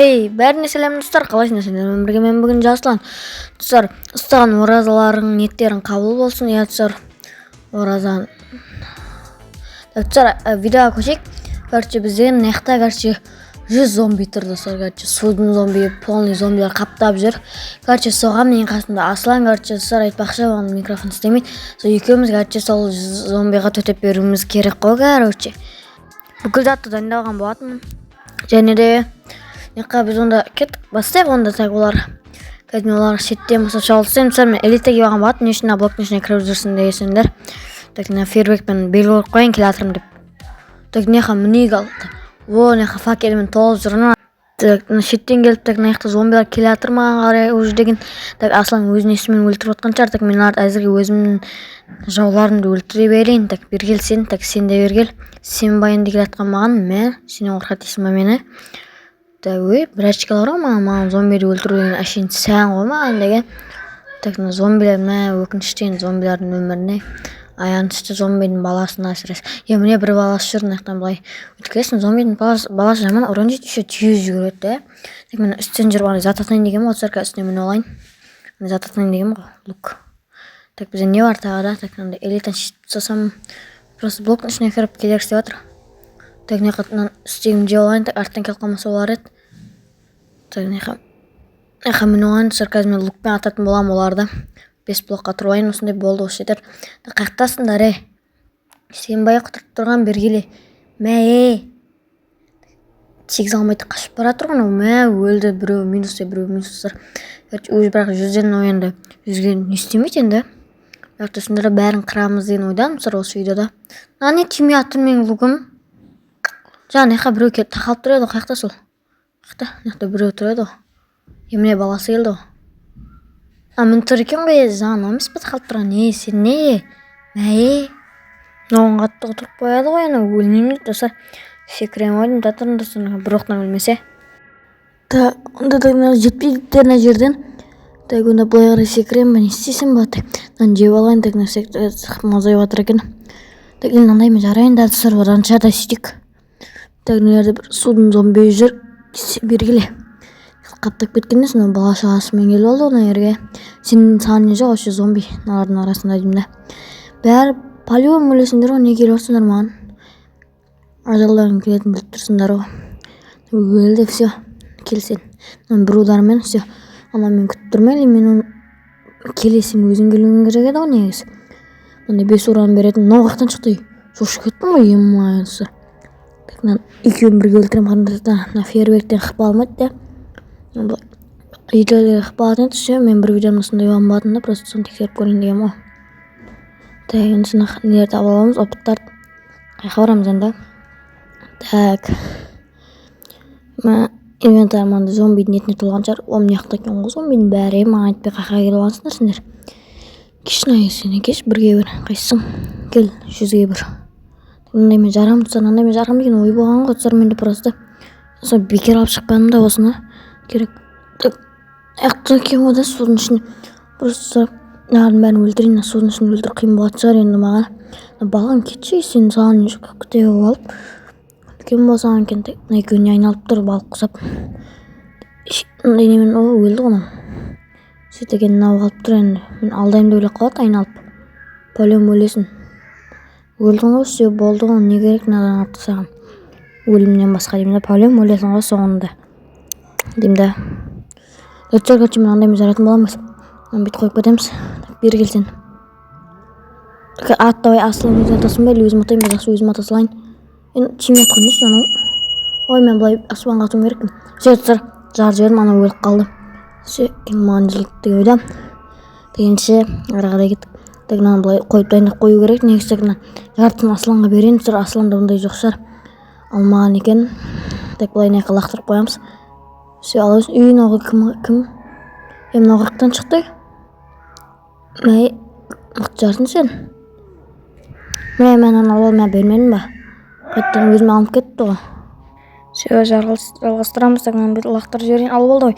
Бәріне сәлем достар, қалайсыңдар? Сендермен бірге мен бүгін Жасұлан. Достар, ұстаған оразаларың, ниеттерің қабыл болсын. Иә достар, оразан. Достар, видеоға көшейік. Бізден наяқта 100 зомби тұр достар. Судың зомби, полный зомбилар қаптап жүр. Соған менің қасымда Аслан. Достар, айтпақшы, оған микрофон істемейді. Сол екеуміз сол зомбиға төтеп беруіміз керек қой. Бүкіл затты дайындалған болатынмын. Және де біз онда кеттік, бастайық онда так олар. Кәдімгі олар шеттен басып шалыстайым. Мысал мен элитаге баған болатын, не үшін блоктың ішіне кіріп жүрсін дегесендер. Так фейерверкпен белгі қойып қойын келатырым деп. Так мінег алды. Факелмен толып жүрін. Шеттен келіп, наяқта зомбилар келатыр маған қарай уже деген. Так Аслан өзін есімен өлтіріп отқан шығар. Так мен әзірге өзімнің жауларымды өлтіре берейін. Так бергел сен, так сен де бергел. Сен байынды келатқан маған, мен сенен қорқат дейсің ба мені? Бірәшкалар маған зомбиді өлтіру деген әшейін сән ғой маған деген. Так зомбилар өкініштен зомбилардың өміріне аянышты зомбидің баласына әсіресе. Міне бір баласы жүр, наяқтан былай өткесін. Зомбидің баласы жаман ұрын жейді, түйіз жүгіреді. Так мен үстен жүріп зататайын деген ғой, отсарқа үстіне міне олайын. Зататайын деген ғой, лук. Так бізде не бар тағы да? Так элитан шетіп сосам, просто блоктың ішіне кіріп келер істеп жатыр. Так наяқтан үстегім же олайын, так арттан келіп қалмаса олар еді. Так наяққа мен олайын, сарказмен лукпен ататын болам оларды. 5 блокқа тұрайын, осындай болды осы жетер. Қақтасындар, сен бай құтырып тұрған бергеле. Сегіз алмайды қашып бара тұрған, өлді біреу минустар. Бірақ 100-ден ойынды. 100-ге не істемейді енді. Сендер бәрін қырамыз деген ойдан мысыр осы видеода. Не түйме аттыр менің лугым? Наяққа біреу келіп тақалып тұрады, қаяқта сол. Наяқта біреу тұрады. Еміне баласы келді. Мен тұр екен ғой, емес бі тақалып тұрған. Сен не? Оған қатты отырып қояды ғой, өлмеймін дейді. Достар, секірем ойдым, татырын достар, бір оқтан өлмесе. Онда жетпейдіктеріне жерден. Онда бұлай қарай секірем, не істесем ба? Жеп алайын, мазай батыр екен. Мынандаймен жарайын да достар, одан шарда сөйтік. Нелерде бір судың зомби жүр, бергеле. Қаптап кеткенде, сонда бала шағасымен келіп алды оны ерге. Сенің сағын жоқ, осы зомби налардың арасында деймді. Бәрі полион өлесіңдер ғой, не келіп отсыңдар маған? Ажалдарын келетін біліп тұрсыңдар ғой. Өлді, все, келсен. Бір удармен, все. Мен күтіп тұрмайлы, мен келесің өзің келуің керек еді ғой негіз. 5 уран беретін, қақтан шықты. Шошып кеттім ғой, емайынсы. Екеуін бірге өлтірем қандырда, фейерверктен қып алмайды да. Видеода қыпалатын еді, все, мен бір видеоның осындай оған болатын да, просто соны тексеріп көрейін деген ғой. Енді нелерді алып аламыз, опыттарды қайқа барамыз енді. Инвентарманды зомбидің етіне толған шығар. Не қақта екен ғой зомбидің бәрі, маған айтпай қайқа келіп алғансыңдар сендер. Кеш сені кеш, бірге бір қайсың. Кел, 100-ге бір. Мен жарам деген ой болған ғой, тұсар менде просто. Сол бекер алып шықпаным да осыны керек. Аяқты екен ғой да судың ішіне. Просто нағардың бәрін өлтірейін, судың ішіне өлтір қиын болады шығар енді маған. Балам кетші, сен саған күтегі алып. Кем болсаған екен, екеуіне айналып тұр балық құсап. Немен өлді ғынан. Сөйтеген қалып тұр енді. Мен алдайымды өлек қалады айналып. Полем өлесін. Өлдің ғой, все болды ғой, не керек надан артық саған. Өлімнен басқа деймді, полем өлесін ғой соңында. Деймді. Өтчерге мен андаймен жаратын боламыз. Бет қойып кетеміз. Бері келсен. Аттабай Аслан өзін атасын ба, өзім атайын, жақсы өзім атасылайын. Чиме атқан дейсіз оны? Мен бұлай аспанға атуым керекпін. Сөйтсір, жар жерім, ана өліп қалды. Маған жылықты өйдам. Дегенше, ара-қарай кеттік. Бұлай қойып дайындап қою керек. Негізі жартысын Асланға берейін. Асланда бұндай жоқ шығар. Алмаған екен. Бұлай неқі лақтырып қоямыз. Алауыз үйін оғы кім? Мына қырықтан шықты. Мықты жарсың сен. Мен алып бермедім ба? Қайттан өзіме алып кетті ғой. Жалғастырамыз, лақтырып жіберейін. Алып болды ғой.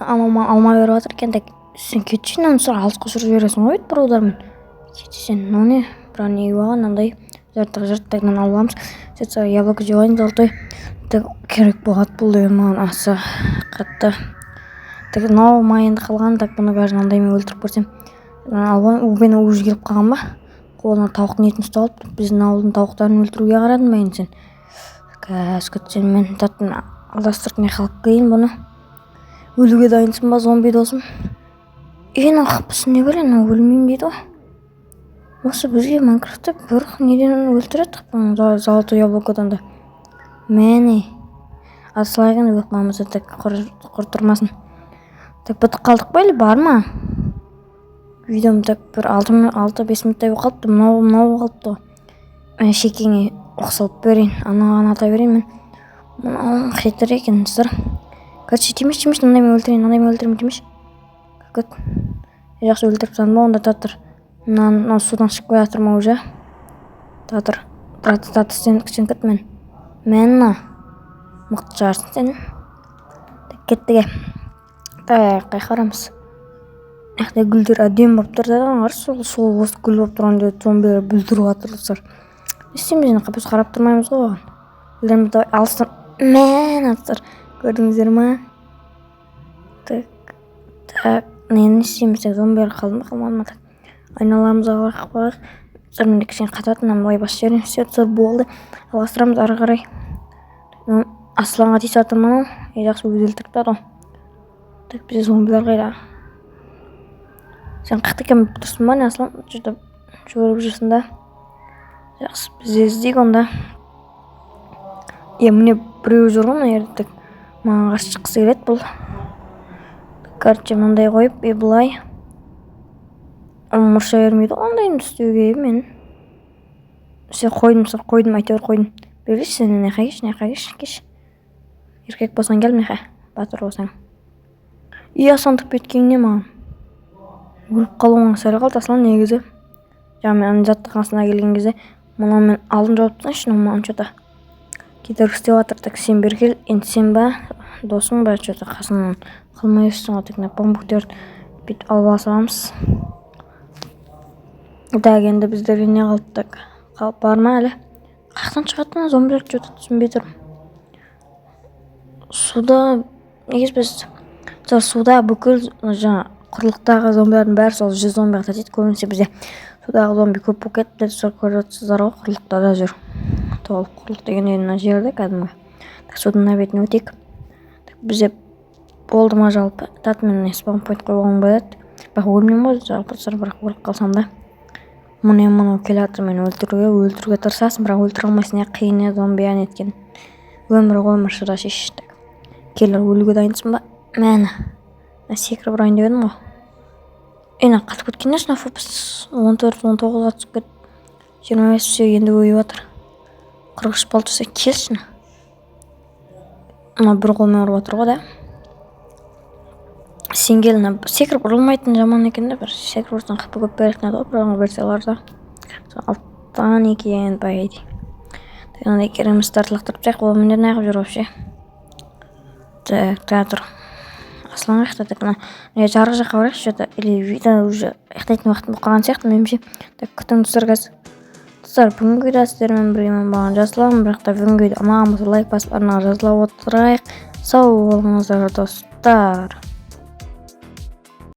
Алма беріп жатыр екен. Сен кетшін, алыс қосырып жібересің ғой бір удармен. Кетші сен, не? Бірақ не оған андай жарттайынан аламыз. Сөйтсе яблоко жеп золотой. Так керек болады бұл деген маған аса қатты. Так мынау майында қалған, так бұны бәрін андаймен өлтіріп көрсем. Мен уже келіп қалған ба? Қолына тауықтың етін ұстап алып, біздің ауылдың тауықтарын өлтіруге қарадым ба енді сен? Күтсем мен татын алдастырып не қалып кейін бұны. Өлуге дайынсың ба, зомби досым? Ақпысың не білен, өлмеймін дейді ғой. Осы бізге Майнкрафтта бір неден өлтіреді бұны золотой яблокодан да. Мәне. Асылайған өкмамызды так құртырмасын. Так бітіп қалдық ба или бар ма? Видеом так бір 6-5 минуттай қалыпты, мынау қалыпты. Шекеңе оқсалып берейін, анаған ата берейін мен. Мынау хейтер екен, сыр. Короче, тимеш, андаймен өлтірейін, тимеш. Көт. Жақсы өлтіріп сан ба, онда татыр. Мынау судан шығып қой атыр ма уже? Татыр. Сен күт мен. Мен мықты жарсын сен. Кеттіге. Қайқарамыз. Әқте гүлдер әдем болып тұрды. Сол осы гүл болып тұрғанда зомбилер бүлдіріп атырсыр. Не істейміз енді қапыз қарап тұрмаймыз ғой оған. Гүлдерімізді алыстан мен атыр. Көрдіңіздер ма? Так, нені істейміз? Зомбилер қалды ма, қалмады ма? Айналамызға қақпақ. Сырмендік сен қататынан былай бас жерін сыр болды. Аластырамыз ары қарай. Асланға тиіс атырман. Жақсы өлтіріп тады. Так, бізде зомбилер қайда. Сен қақты кем тұрсын ба не Аслан? Жүгіріп жүрсін да. Жақсы, бізде іздейік онда. Міне біреу жүр ғой мына жерде. Маған қарсы шыққысы келеді бұл. Короче, мындай қойып, былай. Мұрша бермейді ондайын істеуге мен. Сен қойдым, әйтеуір қойдым. Білеш, сен не қайгеш. Еркек болсаң кел, меха. Батыр болсаң. Асандық беткең не маған? Өліп қалуың сәрі қалды Аслан негізі. Мен жаттық қасына келген кезде мұны мен алдын жауып тұрсың, маған что-то кедергі істеп жатыр. Сен бер кел, енді сен ба, досың ба, что-то қасынан қылмай өстің ғой, бамбуктерді бүйтіп алып алсамыз. Енді біздерге не қалды? Қалып бар ма әлі? Қақтан шығатын зомбилер что-то түсінбей тұрмын. Суда, негіз біз суда бүкіл құрлықтағы зомбилердің бәрі сол 100 зомбиға татиды. Көбінесе бізде судағы зомби көп болып кетті. Сол көріп отырсыздар ғой, құрлықта да жүр. Толық құрлық деген мына жерде кәдімгі. Судың бетіне өтейік. Бізде болды ма жалпы? Татмен спаунпойнт қойған болады. Бірақ өлмеймін ғой жалпы, бірақ өліп қалсам да. Мұны келе жатыр мен өлтіруге тырысасың, бірақ өлтіре алмайсың. Қиын зомби неткен. Өмір шыда шеш. Келер өлуге дайынсың ба? Мен секіріп ұрайын деп едім ғой. Қатып кеткен ешін афопыз 14-19-ға түсіп кет. 25 все енді өйіп атыр. 43 бал түсе келшін. Бір қолмен ұрып атыр ғой да. Сен келін секіріп ұрылмайтын жаман екен де, бір секіріп ұрсын қапы көп беретін еді ғой, біріңі берселарда. Алттан екен байды. Тағында кереміз тартылықтырып жайық, ол мінер нағып жүр вообще. Тұр. Аслан қақтадық. Жарғы жаққа барайық, что-то или видео уже аяқтайтын уақытым қалған сияқты меніңше. Күтіңіздер қазір. Достар, бүгінгі видео сіздермен бірге мен бағын жазыламын, бірақ та бүгінгі видео маған лайк басып арнаға жазыла отырайық. Сау болыңыздар достар.